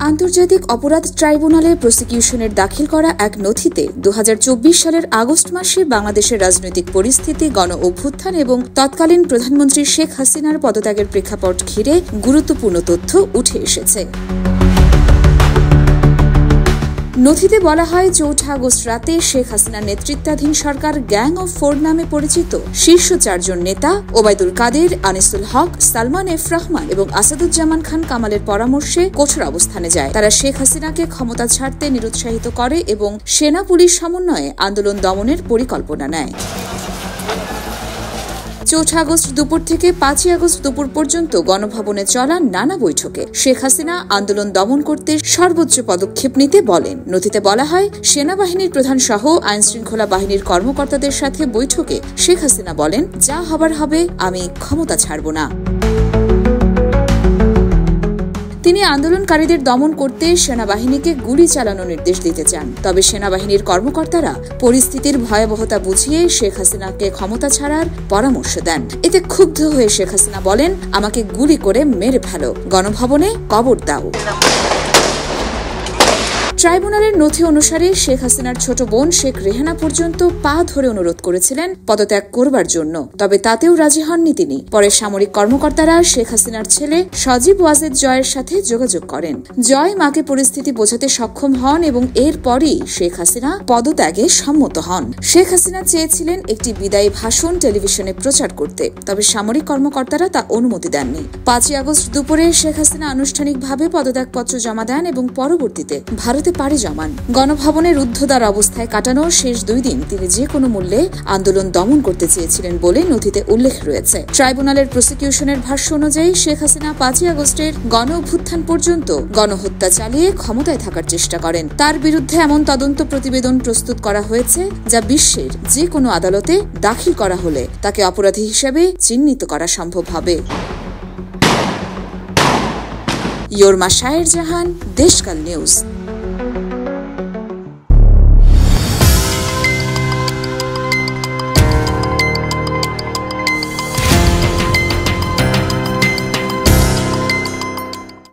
আন্তর্জাতিক অপরাধ ট্রাইব্যুনালে প্রসিকিউশনের দাখিল করা এক নথিতে 2024 সালের আগস্ট মাসে বাংলাদেশের রাজনৈতিক পরিস্থিতি, গণ অভ্যুত্থান এবং তৎকালীন প্রধানমন্ত্রী শেখ হাসিনার পদত্যাগের প্রেক্ষাপট ঘিরে গুরুত্বপূর্ণ তথ্য উঠে এসেছে। নথিতে বলা হয়, 4 আগস্ট রাতে শেখ হাসিনার নেতৃত্বাধীন সরকার গ্যাং অফ 4 নামে পরিচিত শীর্ষ 4 জন নেতা ওবায়দুল কাদের, আনিসুল হক, সালমান এফ রহমান এবং আসাদুজ্জামান খান কামালের পরামর্শে কঠোর অবস্থানে যায়। তারা শেখ হাসিনাকে ক্ষমতা ছাড়তে নিরুৎসাহিত করে এবং সেনা পুলিশ সমন্বয়ে আন্দোলন দমনের পরিকল্পনা নেয়। 4 আগস্ট দুপুর থেকে 5 আগস্ট দুপুর পর্যন্ত গণভবনে চলা নানা বৈঠকে শেখ হাসিনা আন্দোলন দমন করতে সর্বোচ্চ পদক্ষেপ নিতে বলেন। নথিতে বলা হয়, সেনাবাহিনীর প্রধান সহ আইনশৃঙ্খলা বাহিনীর কর্মকর্তাদের সাথে বৈঠকে শেখ হাসিনা বলেন, যা হবার হবে, আমি ক্ষমতা ছাড়ব না। তিনি আন্দোলনকারীদের দমন করতে সেনাবাহিনীকে গুলি চালানোর নির্দেশ দিতে চান। তবে সেনাবাহিনীর কর্মকর্তারা পরিস্থিতির ভয়াবহতা বুঝিয়ে শেখ হাসিনাকে ক্ষমতা ছাড়ার পরামর্শ দেন। এতে ক্ষুব্ধ হয়ে শেখ হাসিনা বলেন, আমাকে গুলি করে মেরে ফেলো, গণভবনে কবর দাও। ট্রাইব্যুনালের নথি অনুসারে শেখ হাসিনার ছোট বোন শেখ রেহানা পর্যন্ত পা ধরে অনুরোধ করেছিলেন পদত্যাগ করবার জন্য, তবে তাতেও রাজি হননি তিনি। পরে সামরিক কর্মকর্তারা শেখ হাসিনার ছেলে সজীব ওয়াজেদ জয়ের সাথে যোগাযোগ করেন। জয় মাকে পরিস্থিতি বোঝাতে সক্ষম হন এবং এরপরই শেখ হাসিনা পদত্যাগে সম্মত হন। শেখ হাসিনা চেয়েছিলেন একটি বিদায়ী ভাষণ টেলিভিশনে প্রচার করতে, তবে সামরিক কর্মকর্তারা তা অনুমতি দেননি। 5 আগস্ট দুপুরে শেখ হাসিনা আনুষ্ঠানিকভাবে পদত্যাগপত্র জমা দেন এবং পরবর্তীতে ভারতে পাড়ি জমান। গণভবনে রুদ্ধদ্বার অবস্থায় কাটানোর শেষ 2 দিন তিনি যে কোনো মূল্যে আন্দোলন দমন করতে চেয়েছিলেন বলে নথিতে উল্লেখ রয়েছে। ট্রাইব্যুনালের প্রসিকিউশনের ভাষ্য অনুযায়ী শেখ হাসিনা 5 আগস্টের গণ অভ্যুত্থান পর্যন্ত গণহত্যা চালিয়ে ক্ষমতায় থাকার চেষ্টা করেন। তার বিরুদ্ধে এমন তদন্ত প্রতিবেদন প্রস্তুত করা হয়েছে যা বিশ্বের যে কোনো আদালতে দাখিল করা হলে তাকে অপরাধী হিসেবে চিহ্নিত করা সম্ভব হবে। ইয়োরমা শায়ের জাহান, দেশকাল নিউজ।